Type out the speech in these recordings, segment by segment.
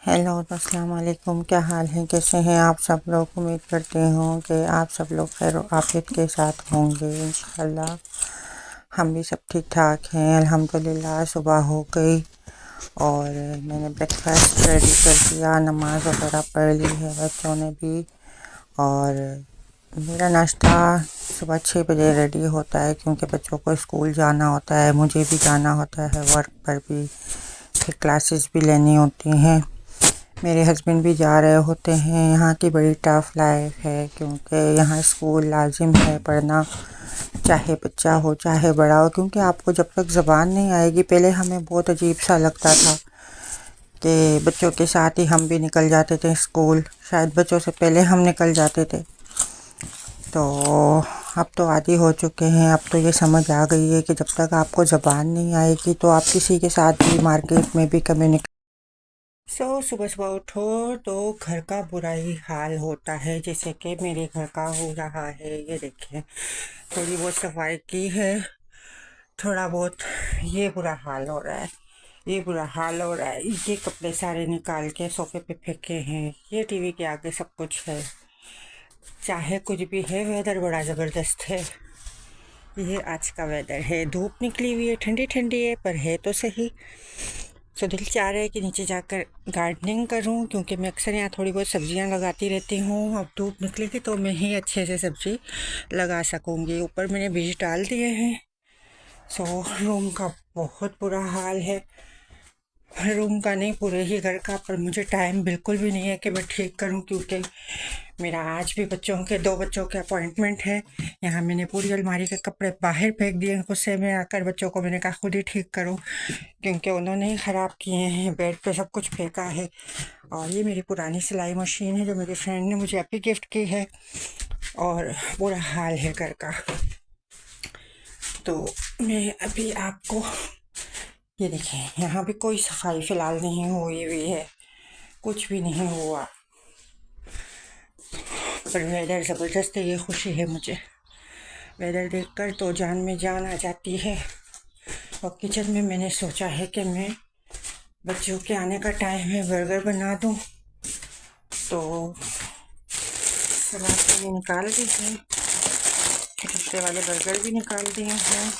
Hello अस्सलाम वालेकुम। क्या हाल है, कैसे हैं आप सब लोग। उम्मीद करती हूँ कि आप सब लोग खैर आफियत के साथ होंगे इंशाल्लाह। हम भी सब ठीक ठाक हैं अल्हम्दुलिल्लाह। सुबह हो गई और मैंने ब्रेकफास्ट रेडी कर दिया, नमाज वगैरह पढ़ ली है बच्चों ने भी। और मेरा नाश्ता सुबह 6 बजे रेडी होता है क्योंकि बच्चों को स्कूल जाना होता है, मुझे भी जाना होता है वर्क पर भी, फिर क्लासेस भी लेनी होती हैं। मेरे हस्बैंड भी जा रहे होते हैं। यहाँ की बड़ी टफ़ लाइफ है क्योंकि यहाँ स्कूल लाजिम है पढ़ना, चाहे बच्चा हो चाहे बड़ा हो, क्योंकि आपको जब तक ज़बान नहीं आएगी। पहले हमें बहुत अजीब सा लगता था कि बच्चों के साथ ही हम भी निकल जाते थे स्कूल, शायद बच्चों से पहले हम निकल जाते थे। तो अब तो आदी हो चुके हैं। अब तो ये समझ आ गई है कि जब तक आपको ज़बान नहीं आएगी तो आप किसी के साथ भी मार्केट में भी कम्युनिकेट सुबह सुबह उठो तो घर का बुरा ही हाल होता है, जैसे कि मेरे घर का हो रहा है। ये देखें, थोड़ी बहुत सफाई की है, थोड़ा बहुत ये बुरा हाल हो रहा है, ये बुरा हाल हो रहा है। ये कपड़े सारे निकाल के सोफे पे फेंके हैं, ये टीवी के आगे सब कुछ है। चाहे कुछ भी है, वेदर बड़ा ज़बरदस्त है। ये आज का वेदर है, धूप निकली हुई है, ठंडी ठंडी है, पर है तो सही। तो दिल चाह रहा है कि नीचे जाकर गार्डनिंग करूं, क्योंकि मैं अक्सर यहाँ थोड़ी बहुत सब्जियां लगाती रहती हूँ। अब धूप निकलेगी तो मैं ही अच्छे से सब्जी लगा सकूंगी। ऊपर मैंने बीज डाल दिए हैं। सो रूम का बहुत बुरा हाल है, रूम का नहीं पूरे ही घर का। पर मुझे टाइम बिल्कुल भी नहीं है कि मैं ठीक करूं, क्योंकि मेरा आज भी दो बच्चों के अपॉइंटमेंट है। यहाँ मैंने पूरी अलमारी के कपड़े बाहर फेंक दिए। गुस्से में आकर बच्चों को मैंने कहा खुद ही ठीक करो, क्योंकि उन्होंने ही ख़राब किए हैं, बेड पे सब कुछ फेंका है। और ये मेरी पुरानी सिलाई मशीन है जो मेरी फ्रेंड ने मुझे अभी गिफ्ट की है, और बुरा हाल है घर का। तो मैं अभी आपको ये देखें, यहाँ भी कोई सफाई फ़िलहाल नहीं हुई हुई है, कुछ भी नहीं हुआ। पर वेदर ज़बरदस्त है, ये खुशी है मुझे। वेदर देखकर तो जान में जान आ जाती है। और किचन में मैंने सोचा है कि मैं बच्चों के आने का टाइम है, बर्गर बना दूं। तो सलाद मैंने निकाल दी है, छोटे वाले बर्गर भी निकाल दिए हैं,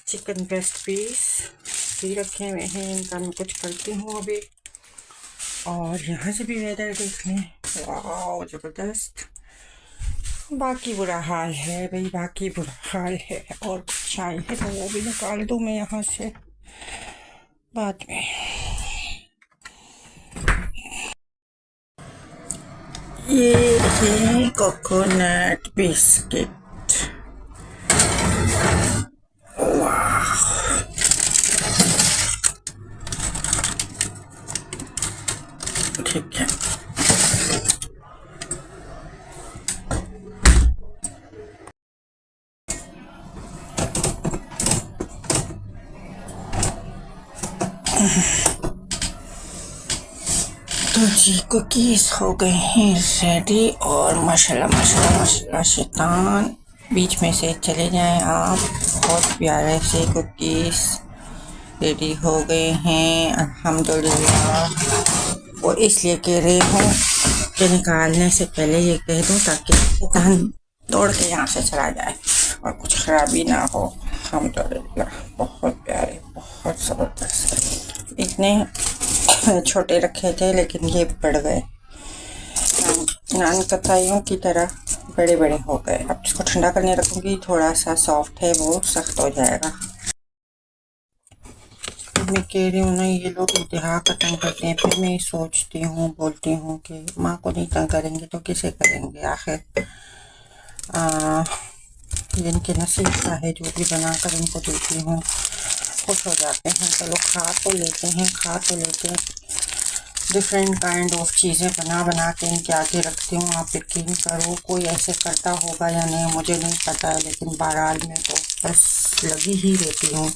चिकन ब्रेस्ट पीस भी रखे हुए हैं। इनका मैं कुछ करती हूँ अभी। और यहाँ से भी वेदर देख लें, वाह ज़बरदस्त। बाकी बुरा हाल है भाई, बाकी बुरा हाल है। और कुछ चाय है तो वो भी निकाल दूँ मैं यहाँ से बाद में। ये है कोकोनट बिस्किट, ठीक है। तो जी कुकीज़ हो गए हैं रेडी। और माशाल्लाह माशाल्लाह माशाल्लाह, शैतान बीच में से चले जाएं आप। बहुत प्यारे से कुकीज़ रेडी हो गए हैं अल्हम्दुलिल्लाह। और इसलिए कह रही हूँ कि निकालने से पहले ये कह दूँ ताकि शैतान दौड़ के यहाँ से चला जाए और कुछ ख़राबी ना हो। अल्हम्दुलिल्लाह बहुत प्यारे, बहुत ज़बरदस्त। इतने छोटे रखे थे लेकिन ये बढ़ गए, नान कताइयों की तरह बड़े बड़े हो गए। अब इसको ठंडा करने रखूँगी, थोड़ा सा सॉफ्ट है वो सख्त हो जाएगा। मैं कह रही हूँ ना, ये लोग इंतहा का तंग करते हैं, फिर मैं सोचती हूँ बोलती हूँ कि माँ को नहीं तंग करेंगे तो किसे करेंगे आखिर। ये इनके नसीब का है, जो भी बनाकर इनको देती हूँ खुश हो जाते हैं। चलो खा तो लेते हैं, खा तो लेते हैं। डिफरेंट काइंड ऑफ चीज़ें बना बना के इनके आगे रखती हूँ। आप यकीन करो कोई ऐसे करता होगा या नहीं मुझे नहीं पता है, लेकिन बहरहाल में तो बस लगी ही रहती हूँ।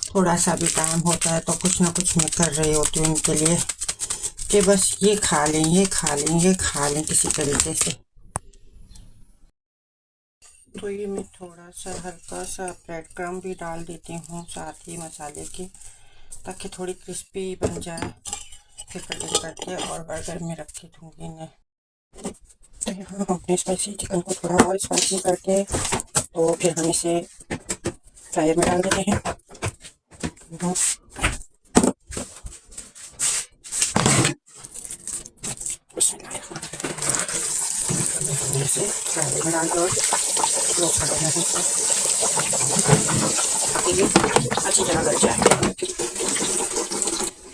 थोड़ा सा भी टाइम होता है तो कुछ ना कुछ मैं कर रही होती हूँ इनके लिए, कि बस ये खा लें, ये खा लें, ये खा लें किसी तरीके से। तो ये मैं थोड़ा सा हल्का सा ब्रेड क्रम्ब भी डाल देती हूँ साथ ही मसाले के, ताकि थोड़ी क्रिस्पी बन जाए। फिर कटिंग करके और बर्गर में रख के दूँगी इन्हें। तो यहाँ हम अपने स्पाइसी चिकन को थोड़ा और स्पाइसी करके तो फिर हम इसे फ्रायर में डाल देते हैं। इसे फ्रायर में डाल और फ्राई करते हैं ताकि ये अच्छी तरह गल जाए।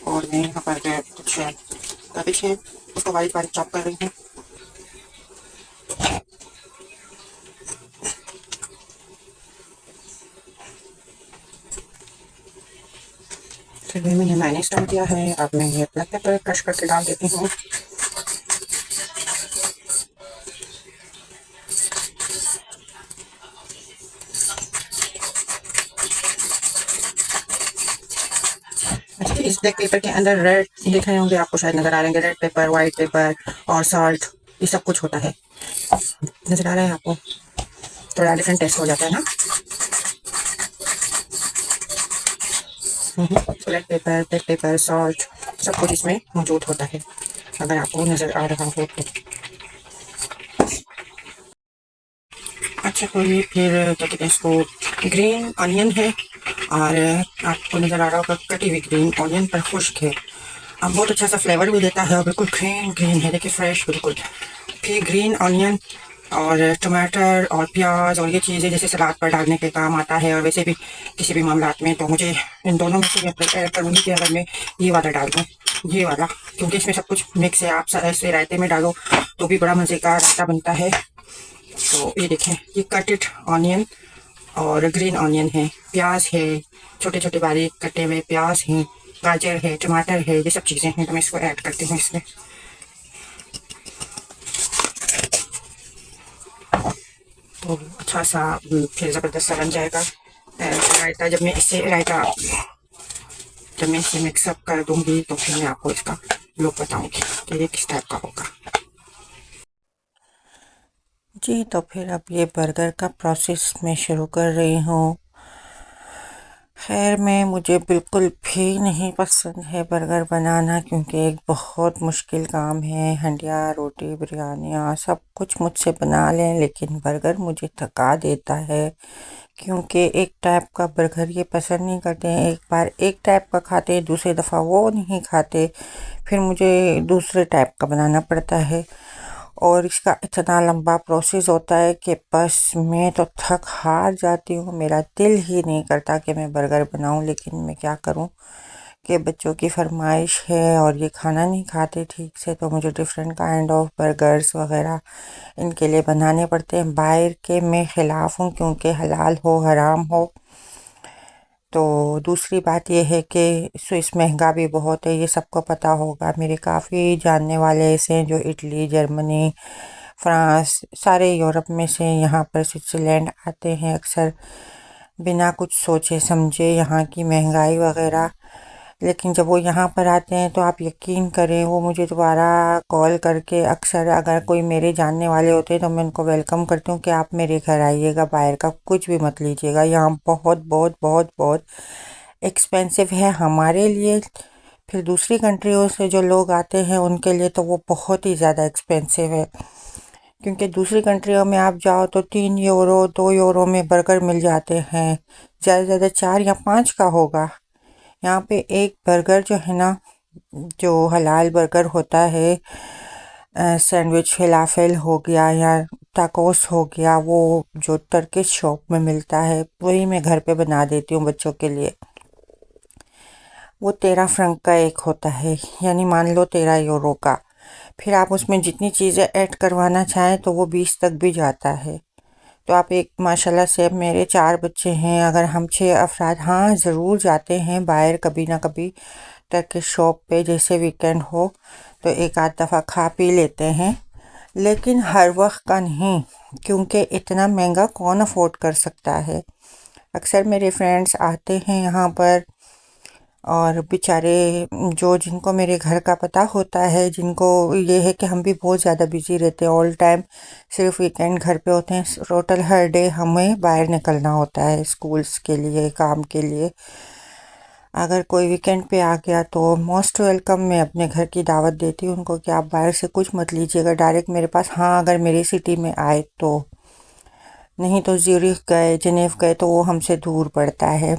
और मैं यहाँ पर कुछ कैबेज है उसको बारीक बारीक चॉप कर रही हूँ। फिर मैंने मायोनीज डाल दिया है। अब मैं ये ब्लैक पेपर क्रश करके डाल देती हूँ। इस ब्लैक पेपर के अंदर रेड दिख रहे होंगे आपको, शायद नजर आ रहे हैं, रेड पेपर, व्हाइट पेपर और सॉल्ट, ये सब कुछ होता है। नजर आ रहा है आपको? थोड़ा डिफरेंट टेस्ट हो जाता है ना। Black pepper, black pepper, salt, सब कुछ इसमें मौजूद होता है, अगर आपको नजर आ रहा हो तो। अच्छा, तो ये फिर क्या कहते हैं इसको, ग्रीन ऑनियन है और आपको नज़र आ रहा होगा कटी हुई ग्रीन ऑनियन पर खुश्क है। अब बहुत अच्छा सा फ्लेवर भी देता है और बिल्कुल ग्रीन ग्रीन है, देखिए फ्रेश बिल्कुल। फिर ग्रीन ऑनियन और टमाटर और प्याज और ये चीज़ें जैसे सलाद पर डालने के काम आता है और वैसे भी किसी भी मामलात में, तो मुझे इन दोनों में से प्रेफर करूँगी कि अगर मैं ये वाला डाल दूँ, ये वाला, क्योंकि इसमें सब कुछ मिक्स है। आप ऐसे रायते में डालो तो भी बड़ा मज़े का रायता बनता है। तो ये देखें, ये कटेड ऑनियन और ग्रीन ऑनियन है, प्याज है, छोटे छोटे बारीक कटे हुए प्याज हैं, गाजर है, टमाटर है, ये सब चीज़ें हैं। तो मैं इसको ऐड करती हूँ इसमें। तो अच्छा सा फिर ज़बरदस्त सा बन जाएगा रायता। जब मैं इसे मिक्सअप कर दूँगी तो फिर मैं आपको इसका लुक बताऊँगी कि ये किस टाइप का होगा। जी, तो फिर अब ये बर्गर का प्रोसेस मैं शुरू कर रही हूँ। खैर मुझे बिल्कुल भी नहीं पसंद है बर्गर बनाना, क्योंकि एक बहुत मुश्किल काम है। हंडिया, रोटी, बिरयानियाँ सब कुछ मुझसे बना लें, लेकिन बर्गर मुझे थका देता है, क्योंकि एक टाइप का बर्गर ये पसंद नहीं करते हैं। एक बार एक टाइप का खाते हैं, दूसरी दफ़ा वो नहीं खाते, फिर मुझे दूसरे टाइप का बनाना पड़ता है और इसका इतना लंबा प्रोसेस होता है कि बस मैं तो थक हार जाती हूँ। मेरा दिल ही नहीं करता कि मैं बर्गर बनाऊँ, लेकिन मैं क्या करूँ कि बच्चों की फरमाइश है और ये खाना नहीं खाते ठीक से, तो मुझे डिफरेंट काइंड ऑफ बर्गर्स वगैरह इनके लिए बनाने पड़ते हैं। बाहर के मैं ख़िलाफ़ हूँ, क्योंकि हलाल हो हराम हो। तो दूसरी बात यह है कि स्विस महंगा भी बहुत है, ये सबको पता होगा। मेरे काफ़ी जानने वाले ऐसे हैं जो इटली, जर्मनी, फ्रांस, सारे यूरोप में से यहाँ पर स्विट्ज़रलैंड आते हैं अक्सर, बिना कुछ सोचे समझे यहाँ की महंगाई वगैरह। लेकिन जब वो यहाँ पर आते हैं तो आप यकीन करें, वो मुझे दोबारा कॉल करके, अक्सर अगर कोई मेरे जानने वाले होते हैं तो मैं उनको वेलकम करती हूँ कि आप मेरे घर आइएगा, बाहर का कुछ भी मत लीजिएगा, यहाँ बहुत बहुत बहुत बहुत एक्सपेंसिव है हमारे लिए। फिर दूसरी कंट्रियों से जो लोग आते हैं उनके लिए तो वो बहुत ही ज़्यादा एक्सपेंसिव है, क्योंकि दूसरी कंट्रियों में आप जाओ तो 3 यूरो 2 यूरो में बर्गर मिल जाते हैं, ज़्यादा से ज़्यादा 4 या 5 का होगा। यहाँ पे एक बर्गर जो है ना, जो हलाल बर्गर होता है, सैंडविच फलाफल हो गया या टाकोस हो गया, वो जो टर्किश शॉप में मिलता है वही मैं घर पे बना देती हूँ बच्चों के लिए। वो 13 फ्रंक का एक होता है, यानी मान लो 13 यूरो का। फिर आप उसमें जितनी चीज़ें ऐड करवाना चाहें तो वो 20 तक भी जाता है। तो आप एक, माशाल्लाह से मेरे 4 बच्चे हैं, अगर हम 6 अफराद, हाँ ज़रूर जाते हैं बाहर कभी ना कभी टर्किश शॉप पे, जैसे वीकेंड हो तो एक आध दफ़ा खा पी लेते हैं, लेकिन हर वक्त का नहीं, क्योंकि इतना महंगा कौन अफोर्ड कर सकता है। अक्सर मेरे फ्रेंड्स आते हैं यहाँ पर और बेचारे, जो जिनको मेरे घर का पता होता है, जिनको ये है कि हम भी बहुत ज़्यादा बिजी रहते हैं, ऑल टाइम सिर्फ वीकेंड घर पे होते हैं, टोटल हर डे हमें बाहर निकलना होता है स्कूल्स के लिए, काम के लिए। अगर कोई वीकेंड पे आ गया तो मोस्ट वेलकम, मैं अपने घर की दावत देती हूँ उनको कि आप बाहर से कुछ मत लीजिएगा, डायरेक्ट मेरे पास। हाँ, अगर मेरी सिटी में आए तो, नहीं तो ज्यूरिख गए, जेनेव गए तो वो हमसे दूर पड़ता है।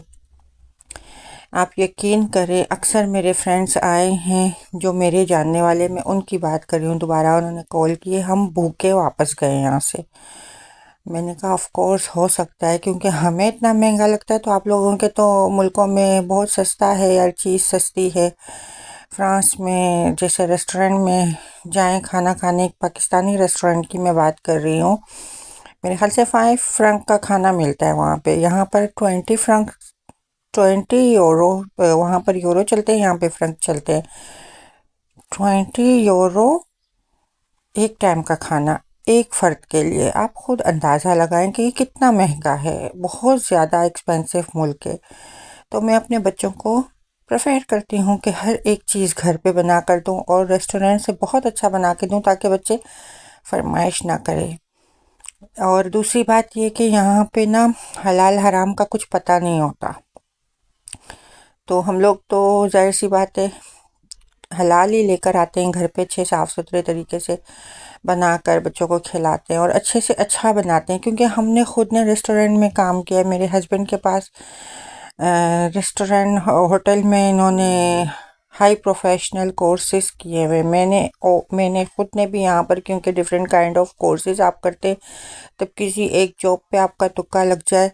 आप यकीन करें, अक्सर मेरे फ्रेंड्स आए हैं जो मेरे जानने वाले, मैं उनकी बात कर रही हूँ, दोबारा उन्होंने कॉल किए, हम भूखे वापस गए यहाँ से। मैंने कहा ऑफ कोर्स हो सकता है, क्योंकि हमें इतना महंगा लगता है तो आप लोगों के तो मुल्कों में बहुत सस्ता है, हर चीज़ सस्ती है। फ्रांस में जैसे रेस्टोरेंट में जाएं खाना खाने, एक पाकिस्तानी रेस्टोरेंट की मैं बात कर रही हूँ, मेरे ख्याल से 5 फ्रंक का खाना मिलता है वहाँ पे। यहाँ पर 20 फ्रंक, 20 यूरो, वहाँ पर यूरो चलते हैं, यहाँ पे फ्रंक चलते हैं। 20 यूरो एक टाइम का खाना एक फ़र्द के लिए, आप खुद अंदाज़ा लगाएं कि ये कितना महंगा है, बहुत ज़्यादा एक्सपेंसिव मुल्क है। तो मैं अपने बच्चों को प्रेफर करती हूँ कि हर एक चीज़ घर पे बना कर दूँ और रेस्टोरेंट से बहुत अच्छा बना के दूँ, ताकि बच्चे फरमाइश ना करें। और दूसरी बात ये कि यहाँ पे ना हलाल हराम का कुछ पता नहीं होता, तो हम लोग तो जाहिर सी बात है हलाल ही लेकर आते हैं घर पे, अच्छे साफ़ सुथरे तरीके से बनाकर बच्चों को खिलाते हैं और अच्छे से अच्छा बनाते हैं, क्योंकि हमने खुद ने रेस्टोरेंट में काम किया है। मेरे हस्बैंड के पास रेस्टोरेंट होटल में इन्होंने हाई प्रोफेशनल कोर्सेज किए हुए। मैंने खुद ने भी यहाँ पर, क्योंकि डिफरेंट काइंड ऑफ कोर्सेज आप करते, तब किसी एक जॉब पे आपका तुक्का लग जाए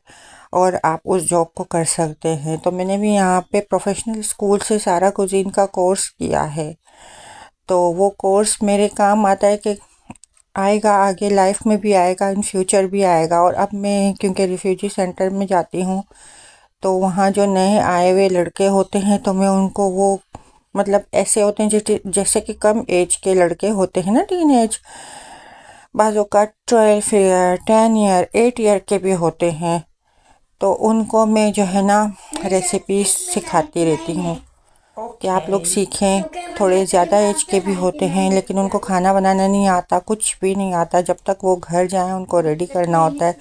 और आप उस जॉब को कर सकते हैं। तो मैंने भी यहाँ पे प्रोफेशनल स्कूल से सारा कुजीन का कोर्स किया है, तो वो कोर्स मेरे काम आता है कि आएगा आगे लाइफ में भी आएगा, इन फ्यूचर भी आएगा। और अब मैं क्योंकि रिफ्यूजी सेंटर में जाती हूँ, तो वहाँ जो नए आए हुए लड़के होते हैं तो मैं उनको वो, मतलब ऐसे होते हैं जैसे कि कम एज के लड़के होते हैं ना, टीन एज, बाज़ों का 12 ईयर, 10 ईयर, 8 ईयर के भी होते हैं। तो उनको मैं जो है ना रेसिपी सिखाती रहती हूँ कि आप लोग सीखें। थोड़े ज़्यादा एज के भी होते हैं लेकिन उनको खाना बनाना नहीं आता, कुछ भी नहीं आता। जब तक वो घर जाएं उनको रेडी करना होता है।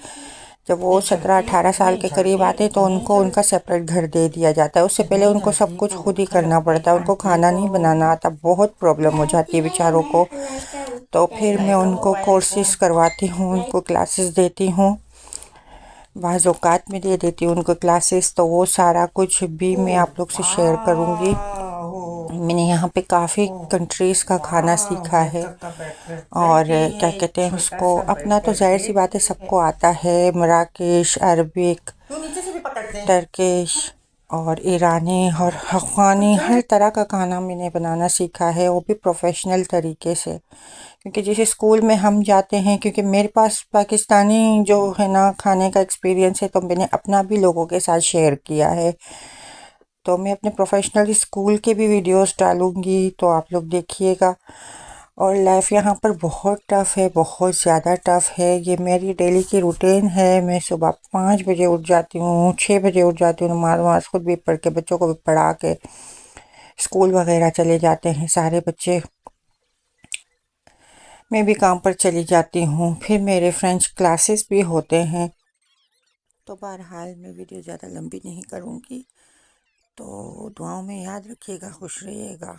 जब वो 17-18 साल के करीब आते हैं तो उनको उनका सेपरेट घर दे दिया जाता है। उससे पहले उनको सब कुछ खुद ही करना पड़ता है, उनको खाना नहीं बनाना आता, बहुत प्रॉब्लम हो जाती है बेचारों को। तो फिर मैं उनको कोर्सेज करवाती हूँ, उनको क्लासेस देती हूँ, बाज़ औक़ात में दे देती हूँ उनको क्लासेस। तो वो सारा कुछ भी मैं आप लोग से शेयर करूँगी। मैंने यहाँ पे काफ़ी कंट्रीज़ का खाना सीखा है, और क्या कहते हैं उसको, अपना तो ज़ाहिर सी बात है सबको आता है, मराकेश, अरबिक, टर्किश और ईरानी और अफ़गानी, हर तरह का खाना मैंने बनाना सीखा है, वो भी प्रोफेशनल तरीके से। क्योंकि जिस स्कूल में हम जाते हैं, क्योंकि मेरे पास पाकिस्तानी जो है ना खाने का एक्सपीरियंस है, तो मैंने अपना भी लोगों के साथ शेयर किया है। तो मैं अपने प्रोफेशनल स्कूल के भी वीडियोस डालूँगी, तो आप लोग देखिएगा। और लाइफ यहाँ पर बहुत टफ़ है, बहुत ज़्यादा टफ़ है। ये मेरी डेली की रूटीन है। मैं सुबह 5 बजे उठ जाती हूँ, 6 बजे उठ जाती हूँ, नमाज़ वमाज़ खुद भी पढ़ के बच्चों को भी पढ़ा के स्कूल वगैरह चले जाते हैं सारे बच्चे। मैं भी काम पर चली जाती हूँ, फिर मेरे फ्रेंच क्लासेस भी होते हैं। तो बहरहाल मैं वीडियो ज़्यादा लंबी नहीं करूँगी, तो दुआओं में याद रखिएगा, खुश रहिएगा।